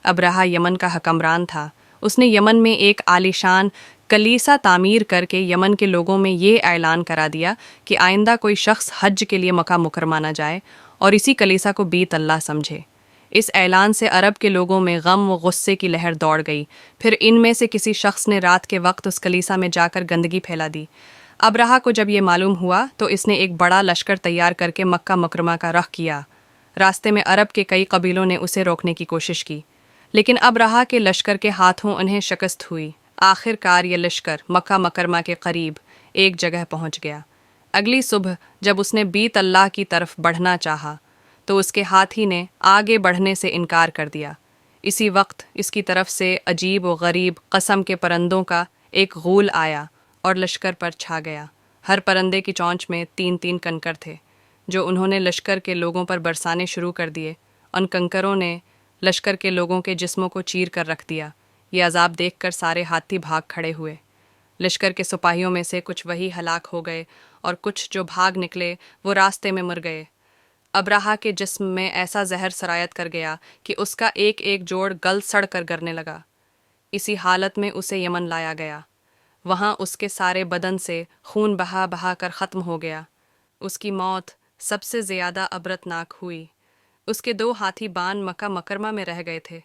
ابرہا یمن کا حکمران تھا۔ اس نے یمن میں ایک عالیشان کلیسا تعمیر کر کے یمن کے لوگوں میں یہ اعلان کرا دیا کہ آئندہ کوئی شخص حج کے لیے مکہ مکرمہ نہ جائے اور اسی کلیسا کو بیت اللہ سمجھے۔ اس اعلان سے عرب کے لوگوں میں غم و غصے کی لہر دوڑ گئی۔ پھر ان میں سے کسی شخص نے رات کے وقت اس کلیسا میں جا کر گندگی پھیلا دی۔ ابرہا کو جب یہ معلوم ہوا تو اس نے ایک بڑا لشکر تیار کر کے مکہ مکرمہ کا رخ کیا۔ راستے میں عرب کے کئی قبیلوں نے اسے روکنے کی کوشش کی، لیکن ابرہا کے لشکر کے ہاتھوں انہیں شکست ہوئی۔ آخر کار یہ لشکر مکہ مکرمہ کے قریب ایک جگہ پہنچ گیا۔ اگلی صبح جب اس نے بیت اللہ کی طرف بڑھنا چاہا تو اس کے ہاتھی نے آگے بڑھنے سے انکار کر دیا۔ اسی وقت اس کی طرف سے عجیب و غریب قسم کے پرندوں کا ایک غول آیا اور لشکر پر چھا گیا۔ ہر پرندے کی چونچ میں 3 کنکر تھے جو انہوں نے لشکر کے لوگوں پر برسانے شروع کر دیے۔ ان کنکروں نے لشکر کے لوگوں کے جسموں کو چیر کر رکھ دیا۔ یہ عذاب دیکھ کر سارے ہاتھی بھاگ کھڑے ہوئے۔ لشکر کے سپاہیوں میں سے کچھ وہی ہلاک ہو گئے اور کچھ جو بھاگ نکلے وہ راستے میں مر گئے۔ ابرہا کے جسم میں ایسا زہر سرایت کر گیا کہ اس کا ایک ایک جوڑ گل سڑ کر گرنے لگا۔ اسی حالت میں اسے یمن لایا گیا۔ وہاں اس کے سارے بدن سے خون بہا بہا کر ختم ہو گیا۔ اس کی موت سب سے زیادہ عبرتناک ہوئی۔ اس کے 2 ہاتھی بان مکہ مکرمہ میں رہ گئے تھے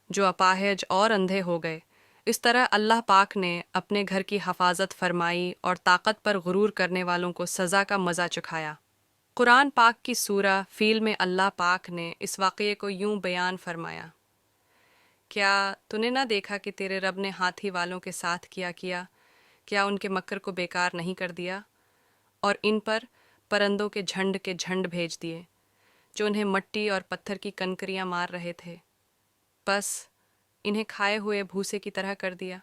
جو اپاہج اور اندھے ہو گئے۔ اس طرح اللہ پاک نے اپنے گھر کی حفاظت فرمائی اور طاقت پر غرور کرنے والوں کو سزا کا مزہ چکھایا۔ قرآن پاک کی سورہ فیل میں اللہ پاک نے اس واقعے کو یوں بیان فرمایا: کیا تو نے نہ دیکھا کہ تیرے رب نے ہاتھی والوں کے ساتھ کیا کیا ان کے مکر کو بیکار نہیں کر دیا، اور ان پر پرندوں کے جھنڈ بھیج دیے جو انہیں مٹی اور پتھر کی کنکریاں مار رہے تھے، بس انہیں کھائے ہوئے بھوسے کی طرح کر دیا۔